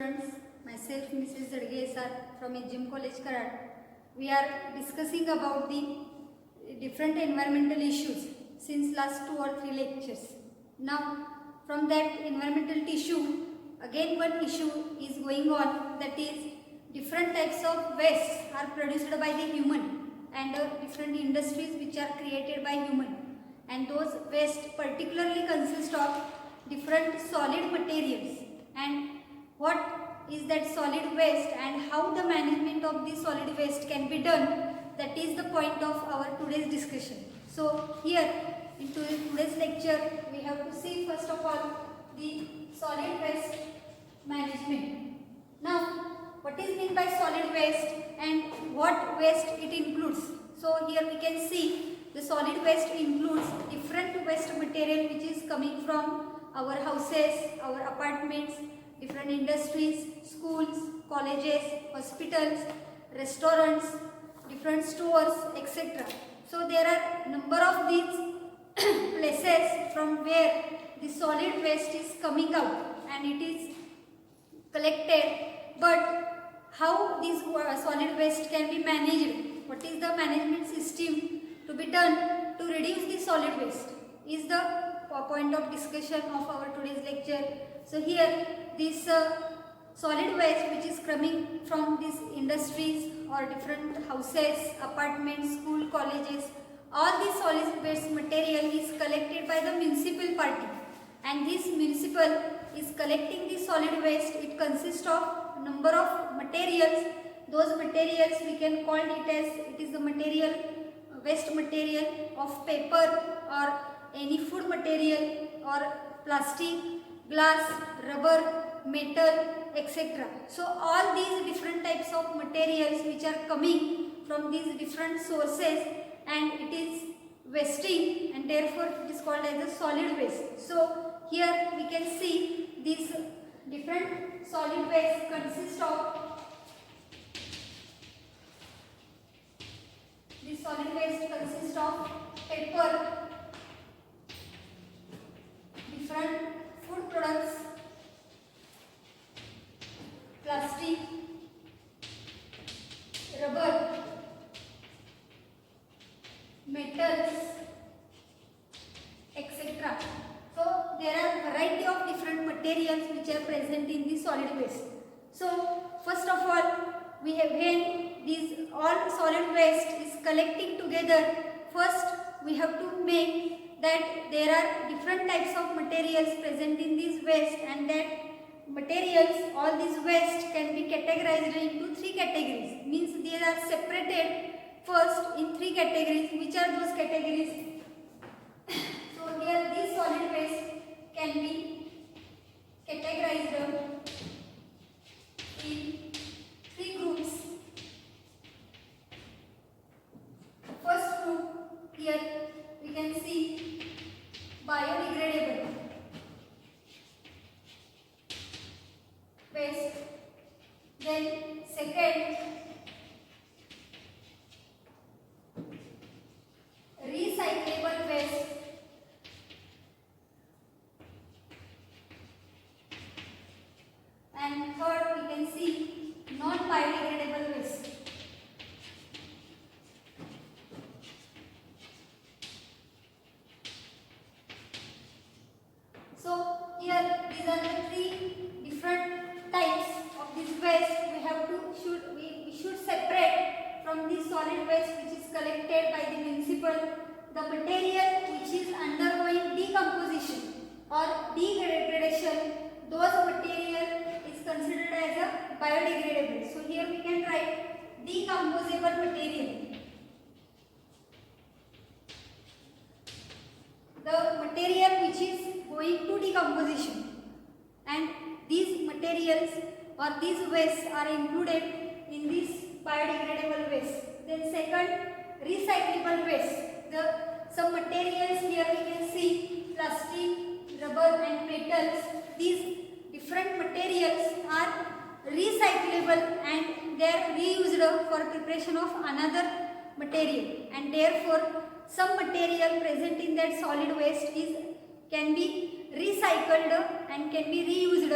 Students, myself Mrs. Zadge sir from Gym College Karad. We are discussing about the different environmental issues since last 2 or 3 lectures. Now from that environmental issue, again one issue is going on, that is different types of waste are produced by the human and different industries which are created by human, and those waste particularly consist of different solid materials. And what is that solid waste and how the management of the solid waste can be done, that is the point of our today's discussion. So here in today's lecture we have to see first of all the solid waste management. Now what is meant by solid waste and what waste it includes? So here we can see the solid waste includes different waste material which is coming from our houses, our apartments, different industries, schools, colleges, hospitals, restaurants, different stores, etc. So there are number of these places from where the solid waste is coming out and it is collected. But how this solid waste can be managed? What is the management system to be done to reduce the solid waste is the point of discussion of our today's lecture. So here this solid waste which is coming from these industries or different houses, apartments, school, colleges, all this solid waste material is collected by the municipal party, and this municipal is collecting the solid waste. It consists of number of materials. Those materials we can call it as it is the material waste material of paper or any food material or plastic, glass, rubber, metal, etc. So all these different types of materials which are coming from these different sources and it is wasting, and therefore it is called as a solid waste. So here we can see these different solid waste consist of paper, different food products, plastic, rubber, metals, etc. So there are variety of different materials which are present in the solid waste. So first of all, we have when these all solid waste is collecting together, first we have to make that there are different types of materials present in this waste, and that materials, all these waste can be categorized into 3 categories. Means they are separated first in 3 categories. Which are those categories? So here this solid waste can be categorized in 3 groups. First group, here we can see biodegradable waste. Then second, recyclable waste. And third, we can see non-biodegradable waste. So here these are the 3 different types of this waste. We should separate from the solid waste which is collected by the municipal the material which is undergoing decomposition or degradation. Those material is considered as a biodegradable. So here we can write decomposable material. The material which is going to decomposition, and these materials or these wastes are included in this biodegradable waste. Then second, recyclable waste. Some materials here we can see plastic, rubber and metals. These different materials are recyclable and they are reused for preparation of another material, and therefore some material present in that solid waste can be recycled and can be reused.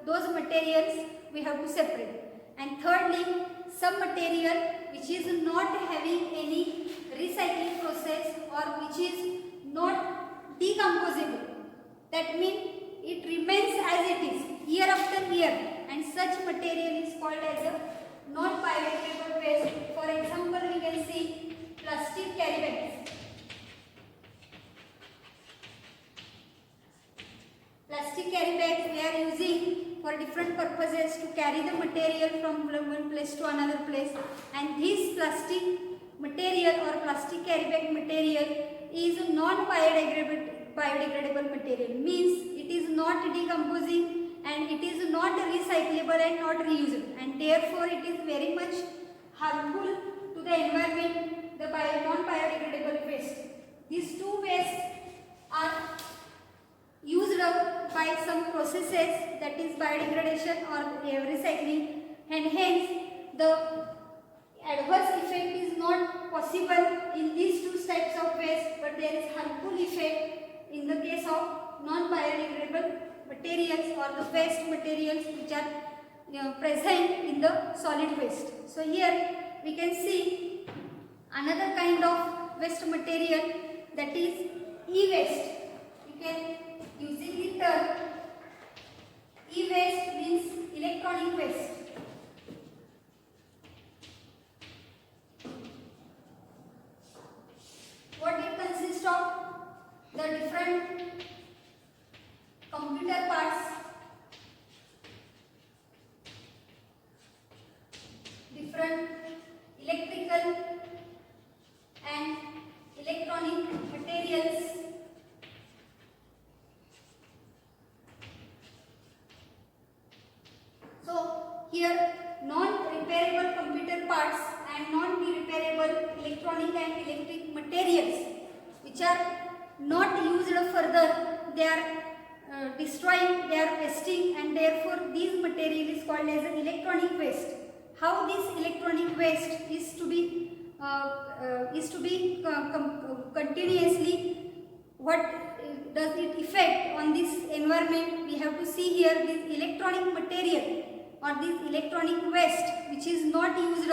Those materials we have to separate. And thirdly, some material which is not having any recycling process or which is not decomposable. That means it remains as it is year after year, and such material is called as a non-biodegradable waste. For example, we can see plastic carry bags. Plastic carry bags we are using for different purposes to carry the material from one place to another place, and this plastic material or plastic carry bag material is non-biodegradable material, means it is not decomposing and it is not recyclable and not reusable, and therefore it is very much harmful to the environment, the non-biodegradable waste. These two wastes are used up by some processes, that is biodegradation or recycling, and hence the adverse effect is not possible in these two types of waste, but there is harmful effect in the case of non-biodegradable materials or the waste materials which are present in the solid waste. So here we can see another kind of waste material, that is e-waste. You can using the term e-waste means electronic waste. What it consists of? The different computer parts, different electrical and electronic materials, here non-repairable computer parts and non-repairable electronic and electric materials which are not used further, they are destroying, they are wasting, and therefore this material is called as an electronic waste. How this electronic waste is to be continuously, what does it affect on this environment? We have to see here this electronic material or this electronic waste which is not used,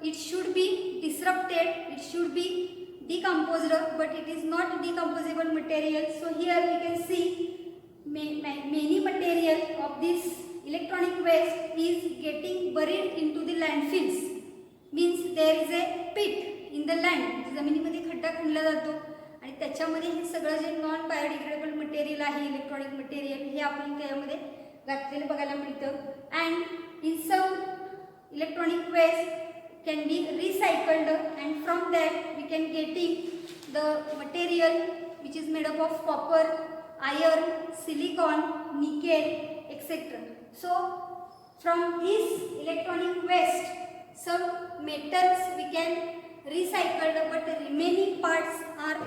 it should be disrupted, it should be decomposed, but it is not decomposable material. So here we can see many material of this electronic waste is getting buried into the landfills, means there is a pit in the land, जमिनीमध्ये खड्डा खणला जातो आणि त्याच्यामध्ये हे सगळं जे non biodegradable material आहे, electronic material, हे आपण त्यामध्ये घातलेलं बघायला मिळतं. And in some electronic waste can be recycled, and from that we can getting the material which is made up of copper, iron, silicon, nickel, etc. So from this electronic waste some metals we can recycle, but the remaining parts are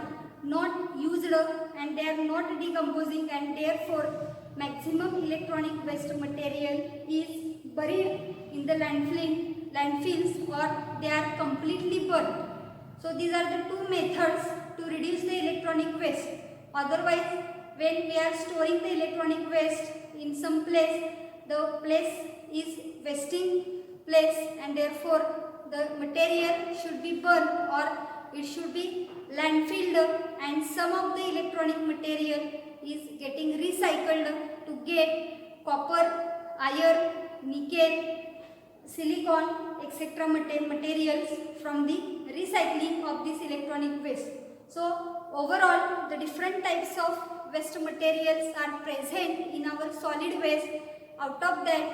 not used and they are not decomposing, and therefore maximum electronic waste material is buried in the landfills or they are completely burned. So these are the two methods to reduce the electronic waste. Otherwise, when we are storing the electronic waste in some place, the place is wasting place, and therefore the material should be burned or it should be landfilled, and some of the electronic material is getting recycled to get copper, iron, nickel, silicon, etc. materials from the recycling of this electronic waste. So overall, the different types of waste materials are present in our solid waste. Out of that,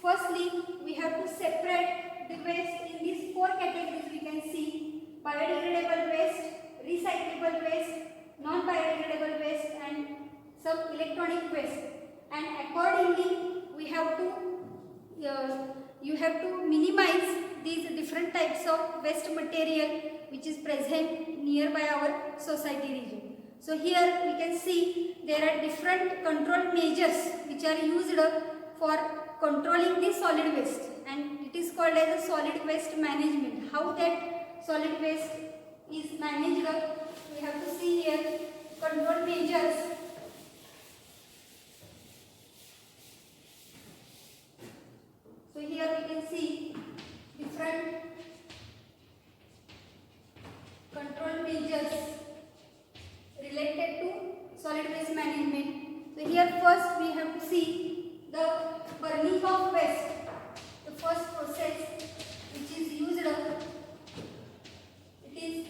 firstly we have to separate the waste in these four categories. We can see biodegradable waste, recyclable waste, non-biodegradable waste, and some electronic waste. And accordingly, we have to you have to minimize these different types of waste material which is present nearby our society region. So here we can see there are different control measures which are used for controlling the solid waste, and it is called as a solid waste management. How that solid waste is managed, we have to see here control measures. burning of waste, the first process which is used, it is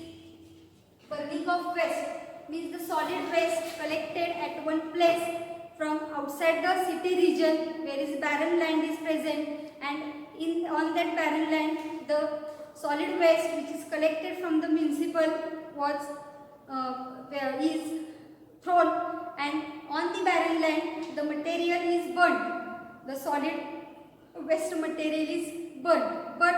burning of waste, means the solid waste collected at one place from outside the city region where is barren land is present, and on that barren land the solid waste which is collected from the municipal was is thrown, and on the barren land the material is burned. The solid waste material is burned. But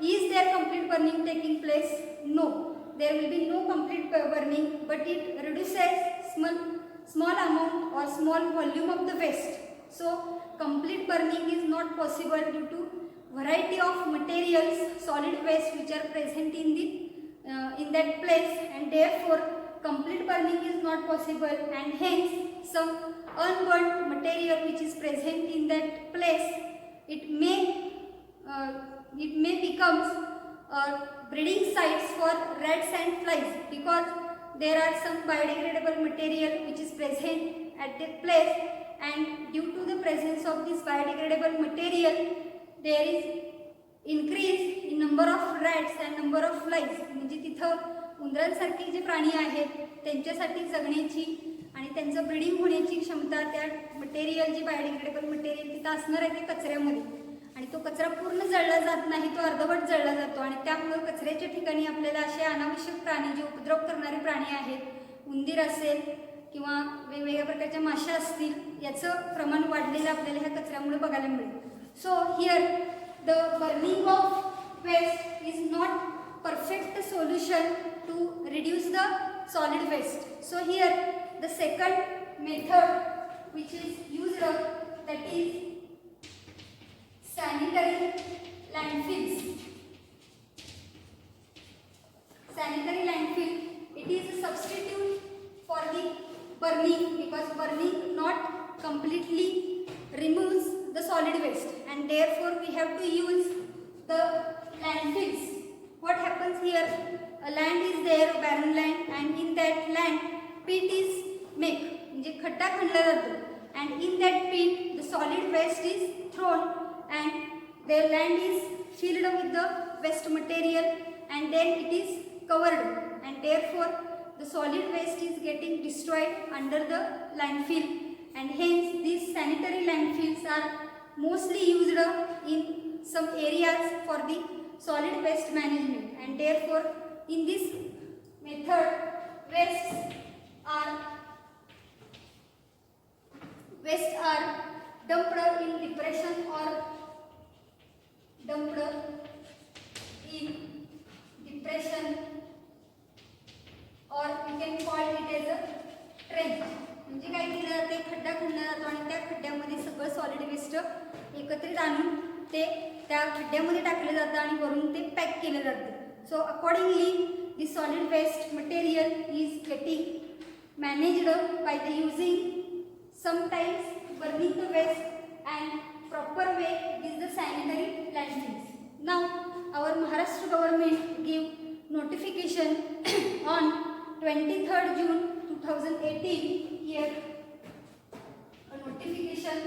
is there complete burning taking place? No. There will be no complete burning, but it reduces small amount or small volume of the waste. So complete burning is not possible due to variety of materials, solid waste which are present in that place, and therefore complete burning is not possible, and hence some unburned material which is present in that place, it may becomes breeding sites for rats and flies, because there are some biodegradable material which is present at that place, and due to the presence of this biodegradable material there is increase in number of rats and number of flies. म्हणजे तिथं उंदरांसारखे जे प्राणी आहेत त्यांच्यासाठी जगण्याची आणि त्यांचं breeding होण्याची क्षमता त्या मटेरियल जी बायोडिग्रेडेबल मटेरियल तिथं असणार आहे ते कचऱ्यामध्ये, आणि तो कचरा पूर्ण जळला जात नाही, तो अर्धवट जळला जातो, आणि त्यामुळे कचऱ्याच्या ठिकाणी आपल्याला असे अनावश्यक प्राणी जे उपद्रव करणारे प्राणी आहेत, उंदीर असेल किंवा वेगवेगळ्या प्रकारच्या माशा असतील, याचं प्रमाण वाढलेलं आपल्याला ह्या कचऱ्यामुळे बघायला मिळेल. So here the burning of waste is not perfect solution to reduce the solid waste. So here the second method which is used, that is sanitary landfills. Sanitary landfill, it is a substitute for the burning, because burning not completely removes the solid waste, and therefore we have to use the landfills. What happens here? A land is there, a barren land, and in that land pit is made, म्हणजे खड्डा खणला जातो, and in that pit the solid waste is thrown, and the land is filled with the waste material, and then it is covered, and therefore the solid waste is getting destroyed under the landfill, and hence these sanitary landfills are mostly used in some areas for the solid waste management, and therefore in this method wastes are dumped in depression or dumped in depression, or we can call it as a trench. म्हणजे काय केलं जाते, खड्डा खणला जातो आणि त्या खड्ड्यामध्ये सगळं solid waste एकत्रित आणून ते त्या खड्ड्यामध्ये टाकलं जातं आणि वरून ते पॅक केलं जातं. So accordingly the solid waste material is getting managed by the using sometimes burning the waste and proper way is the sanitary landfills. Now our Maharashtra government give notification on 23rd June 2018. Here a notification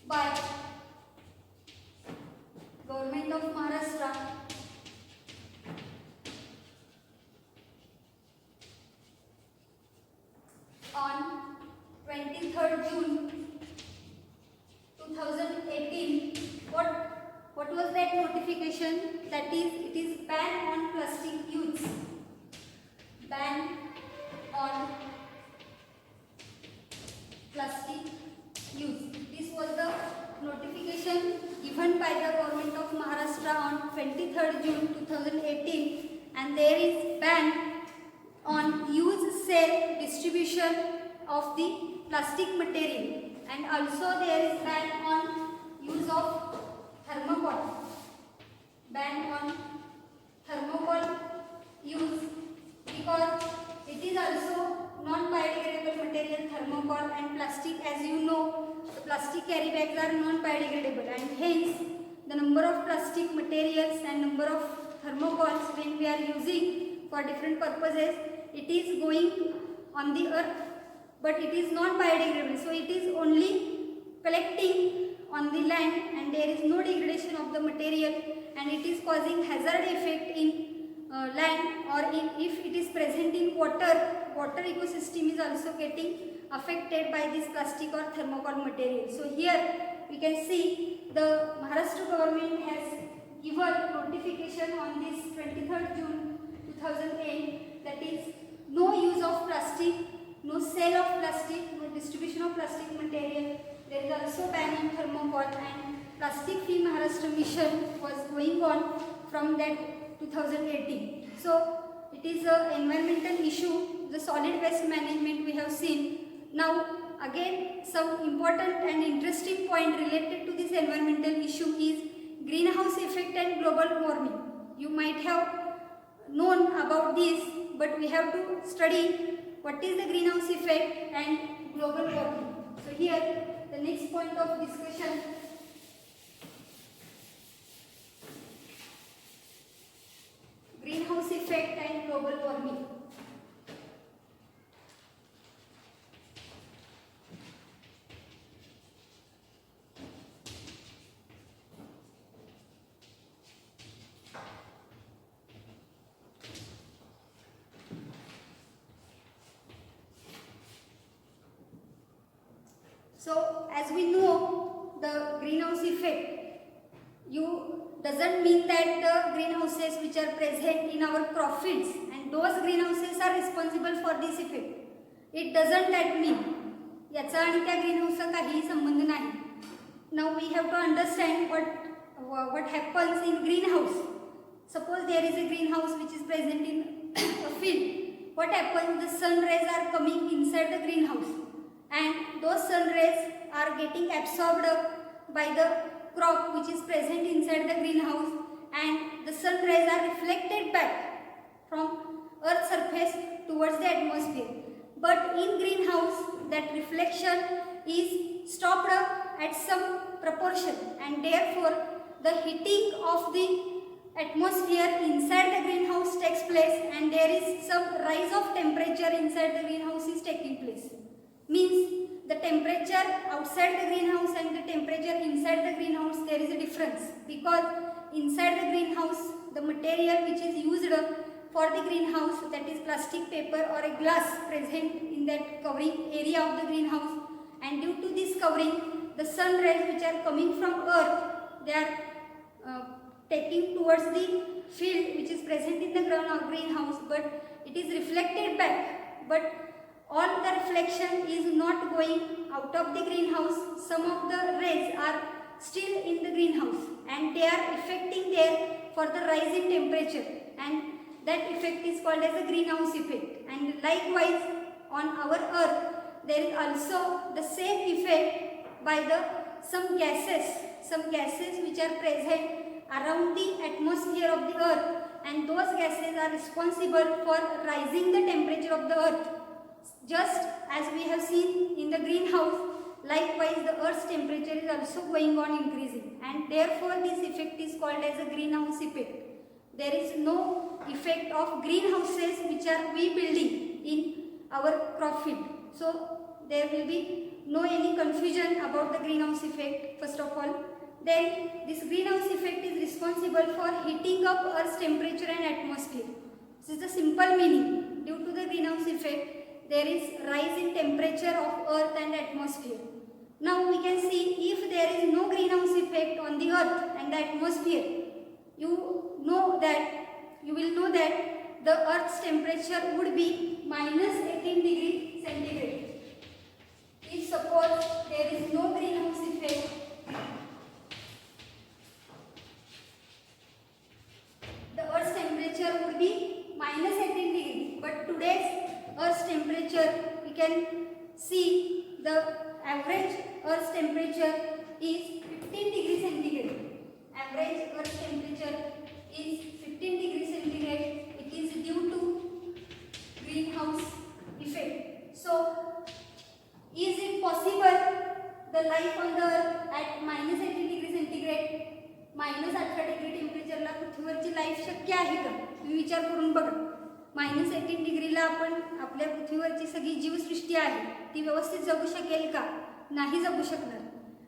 by Government of Maharashtra on 23rd June 2018. What was that notification? That is, it is ban on plastic use. Ban on plastic use. This was the notification given by the Government of Maharashtra on 23rd June 2018, and there is ban on use, sale, distribution of the plastic material, and also there is ban on use of thermocol. Ban on thermocol use, because it is also non-biodegradable material, thermocol, and plastic. As you know, the plastic carry bags are non-biodegradable, and hence the number of plastic materials and number of thermocols when we are using for different purposes, it is going on the earth, but it is not biodegradable. So it is only collect on the land and there is no degradation of the material, and it is causing hazard effect in land, or if it is present in water ecosystem is also getting affected by this plastic or thermocol material. So here we can see the Maharashtra government has given notification on this 23rd June 2008, that is no use of plastic, no sale of plastic, no distribution of plastic material. There is also ban on thermocol, and Plastic Free Maharashtra mission was going on from that 2018. So it is an environmental issue, the solid waste management we have seen. Now again some important and interesting point related to this environmental issue is greenhouse effect and global warming. You might have known about this, but we have to study what is the greenhouse effect and global warming. So here the next point of discussion, greenhouse effect and global warming. So as we know, the greenhouse effect, doesn't mean that the greenhouses which are present in our crop fields and those greenhouses are responsible for this effect. It doesn't that mean. याचा आणि त्या ग्रीनहाऊसचा काही संबंध नाही. Now we have to understand what happens in greenhouse. Suppose there is a greenhouse which is present in a field. What happens? The sun rays are coming inside the greenhouse, and those sun rays are getting absorbed by the crop which is present inside the greenhouse, and the sun rays are reflected back from earth's surface towards the atmosphere. But in greenhouse, that reflection is stopped at some proportion, and therefore the heating of the atmosphere inside the greenhouse takes place, and there is some rise of temperature inside the greenhouse is taking place. Means the temperature outside the greenhouse and the temperature inside the greenhouse, there is a difference, because inside the greenhouse the material which is used for the greenhouse, that is plastic, paper or a glass present in that covering area of the greenhouse, and due to this covering the sun rays which are coming from earth, they are taking towards the field which is present in the ground or greenhouse, but it is reflected back, but all the reflection is not going out of the greenhouse. Some of the rays are still in the greenhouse and they are affecting there for the rise in temperature, and that effect is called as a greenhouse effect. And likewise on our earth there is also the same effect by the some gases which are present around the atmosphere of the earth, and those gases are responsible for rising the temperature of the earth. Just as we have seen in the greenhouse, likewise the earth's temperature is also going on increasing, and therefore this effect is called as a greenhouse effect. There is no effect of greenhouses which are we building in our crop field. So there will be no any confusion about the greenhouse effect first of all. Then this greenhouse effect is responsible for heating up Earth's temperature and atmosphere. This is the simple meaning. Due to the greenhouse effect, there is rise in temperature of earth and atmosphere. Now we can see if there is no greenhouse effect on the earth and the atmosphere, you will know that the earth's temperature would be -18 degrees centigrade. If suppose there is no greenhouse effect, the earth's temperature would be -18 degrees, but today's Earth's temperature, we can see the average Earth's temperature is 15 degrees centigrade. Average Earth's temperature is 15 degrees centigrade. It is due to greenhouse effect. So, is it possible the life on the earth at -18 degree centigrade, -18 degree टेम्परेचरला पृथ्वीवरची life शक्य आहे का? तुम्ही विचार करून बघा. -18 डिग्रीला आपण आपल्या पृथ्वीवरची सगळी जीवसृष्टी आहे ती व्यवस्थित जगू शकेल का? नाही जगू शकणार.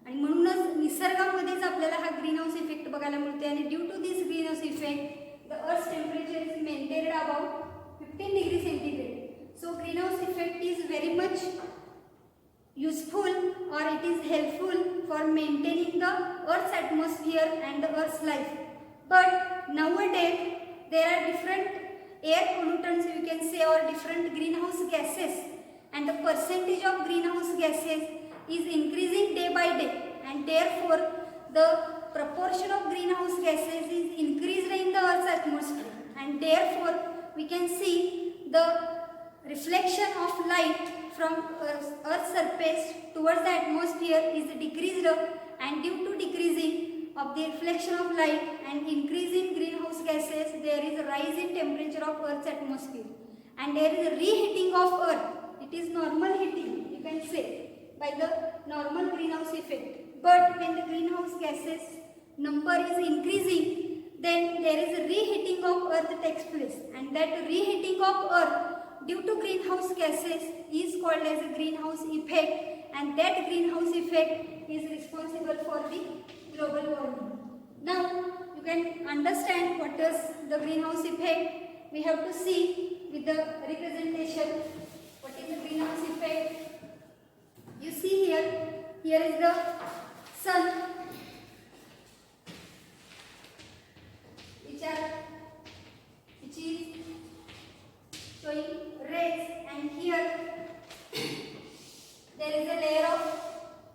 आणि म्हणूनच निसर्गामध्येच आपल्याला हा ग्रीन हाऊस इफेक्ट बघायला मिळते. आणि due to this green house effect the earth temperature is maintained about 15 degree centigrade. So greenhouse effect is very much useful or it is helpful for maintaining the Earth's atmosphere and the Earth's life. But nowadays there are different air pollutants, you can say, or different greenhouse gases, and the percentage of greenhouse gases is increasing day by day, and therefore the proportion of greenhouse gases is increased in the Earth's atmosphere, and therefore we can see the reflection of light from Earth's surface towards the atmosphere is decreased, and due to decreasing of the reflection of light and increase in greenhouse gases, there is a rise in temperature of Earth's atmosphere, and there is a reheating of Earth. It is normal heating, you can say, by the normal greenhouse effect. But when the greenhouse gases number is increasing, then there is a reheating of Earth takes place, and that reheating of Earth due to greenhouse gases is called as a greenhouse effect, and that greenhouse effect is responsible for the global warming. Now you can understand what is the greenhouse effect. We have to see with the representation what is the greenhouse effect. You see here is the sun, which is showing rays, and here there is a layer of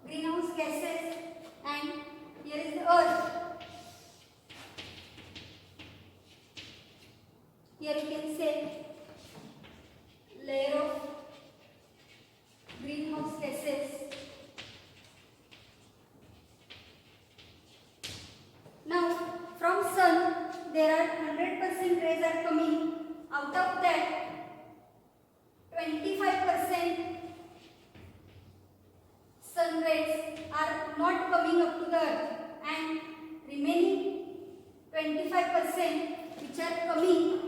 greenhouse gases, and here is the earth. Here you can say layer of greenhouse gases. Now from sun there are 100% rays are coming. Out of that 25% sun rays are not coming up to the earth, and remaining 25% which are coming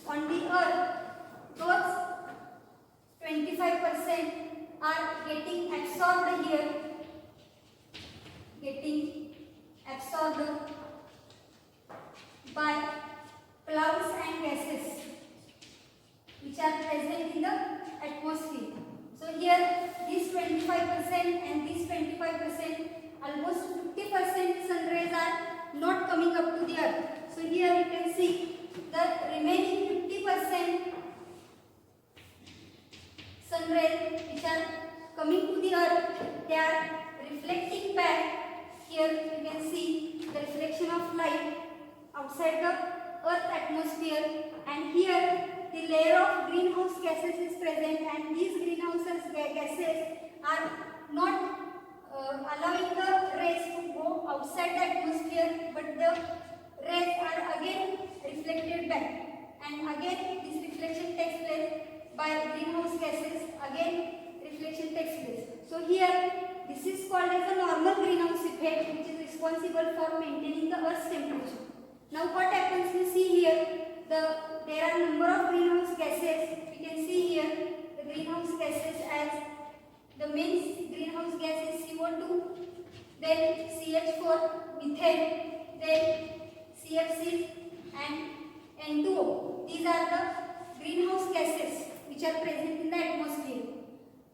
on the earth, those 25% are getting absorbed here, getting absorbed by clouds and gases which are present in the atmosphere. So here this 25% and this 25%, almost 50% sun rays are not coming up to the earth. So here you can see the remaining 50% sun rays which are coming to the earth, they are reflecting back. Here you can see the reflection of light outside the earth atmosphere, and here the layer of greenhouse gases is present, and these greenhouse gases are not allowing the rays to go outside the atmosphere, but the rays are again reflected back, and again this reflection takes place by greenhouse gases, again reflection takes place. So here this is called as a normal greenhouse effect, which is responsible for maintaining the Earth's temperature. Now what happens, you see here there are number of greenhouse gases. We can see here the greenhouse gases as the main greenhouse gas is CO2, then CH4, methane, then CFC and N2O. These are the greenhouse gases which are present in the atmosphere.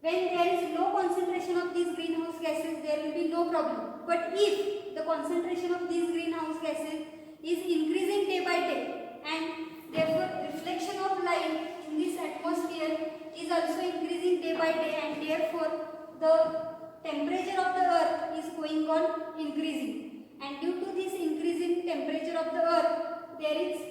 When there is low concentration of these greenhouse gases, there will be no problem. But if the concentration of these greenhouse gases is increasing day by day, and therefore reflection of light in this atmosphere is also increasing day by day, and therefore the temperature of the earth is going on increasing, and due to this increasing temperature of the earth, there is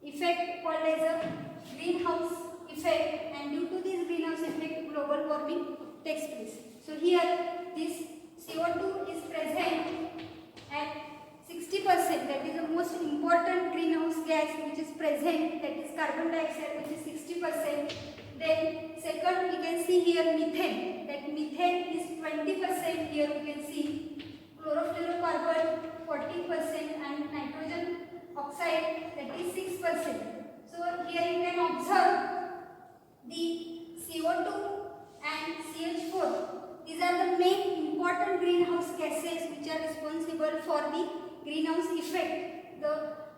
effect called as a greenhouse effect, and due to this greenhouse effect global warming takes place. So here this CO2 is present at 60%, that is the most important greenhouse gas which is present, that is carbon dioxide, which is 60%. Then second we can see here methane, that methane is 20%, here we can see chlorofluorocarbon 40% and nitrogen oxide, that is 6%. So here you can observe the CO2 and CH4, these are the main important greenhouse which are responsible for the greenhouse effect. The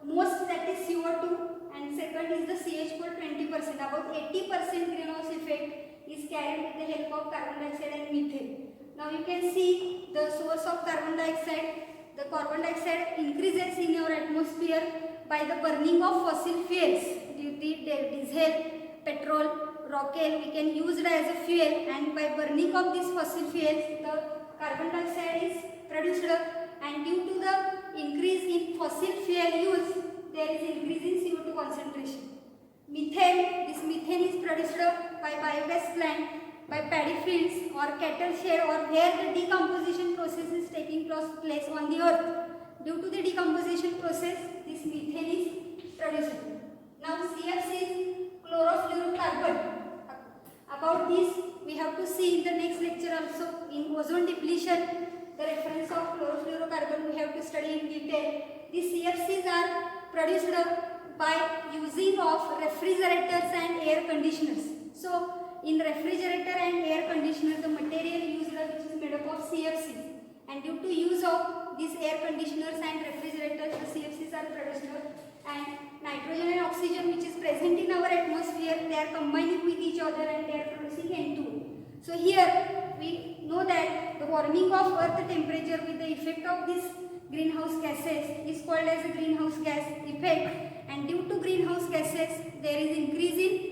most, that is CO2, and second is the CH4 20%. About 80% greenhouse effect is carried with the help of carbon dioxide and methane. Now you can see the source of carbon dioxide. The carbon dioxide increases in our atmosphere by the burning of fossil fuels. Diesel, petrol, rocket we can use it as a fuel, and by burning of these fossil fuels the carbon dioxide is produced, and due to the increase in fossil fuel use there is increase in CO2 concentration. Methane, this methane is produced by biogas plant, by paddy fields or cattle shed, or where the decomposition process is taking place on the earth. Due to the decomposition process this methane is produced. Now CFC is chlorofluorocarbon. About this we have to see in the next lecture also. In ozone depletion, the reference of chlorofluorocarbon we have to study in detail. These CFCs are produced by using of refrigerators and air conditioners. So in refrigerator and air conditioner the material used which is made up of CFCs, and due to use of these air conditioners and refrigerators the CFCs are produced, and nitrogen and oxygen which is present in our atmosphere they are combining with each other and they are producing N2. So here we know that the warming of earth temperature with the effect of this greenhouse gases is called as a greenhouse gas effect, and due to greenhouse gases there is increase in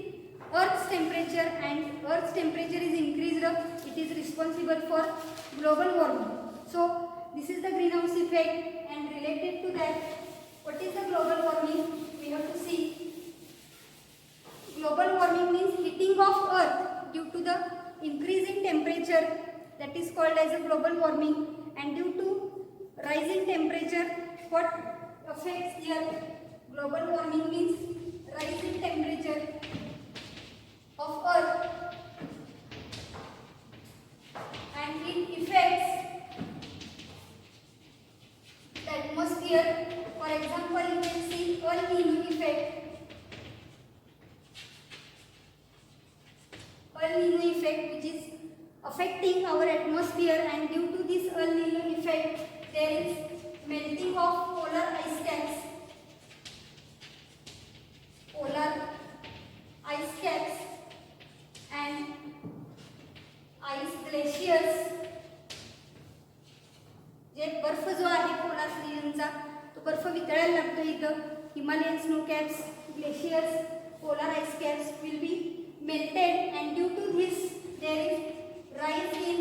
Earth's temperature, and Earth's temperature is increased, it is responsible for global warming. So this is the greenhouse effect, and related to that, what is the global warming? We have to see. Global warming means heating of Earth due to the increase in temperature, that is called as a global warming, and due to rising temperature, what affects here? Global warming means rising temperature of Earth, and it affects the atmosphere. For example, you can see El Nino effect. El Nino effect which is affecting our atmosphere, and due to this El Nino effect there is melting of polar ice caps. Polar ice caps and ice glaciers. जे बर्फ जो आहे polar रिजनचा तो बर्फ वितळायला लागतो इथं. Himalayan snow caps, glaciers, polar ice caps will be melted, and due to this there is rise in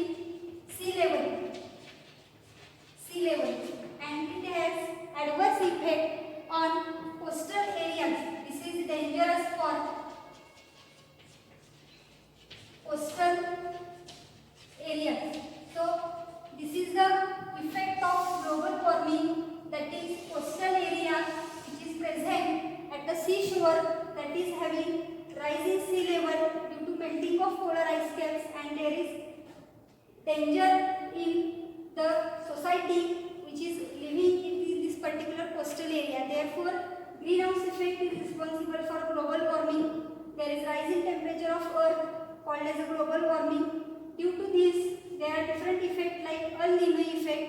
sea level, and it has adverse effect on coastal areas. This is dangerous for coastal areas. So this is the effect of global warming, that is coastal area which is present at the seashore, that is having rising sea level due to melting of polar ice caps, and there is danger in the society which is living in this particular coastal area. Therefore greenhouse effect is responsible for global warming. There is rising temperature of earth called as a global warming. Due to this there are different effects like El Nino effect.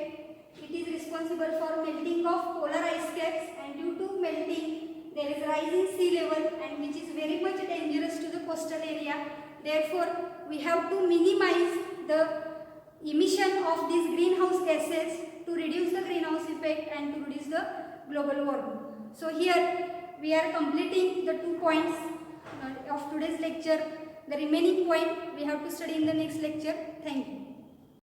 It is responsible for melting of polar ice caps, and due to melting there is rising sea level, and which is very much dangerous to the coastal area. Therefore we have to minimize the emission of these greenhouse gases to reduce the greenhouse effect and to reduce the global warming. So here we are completing the 2 points of today's lecture. The remaining point we have to study in the next lecture. Thank you.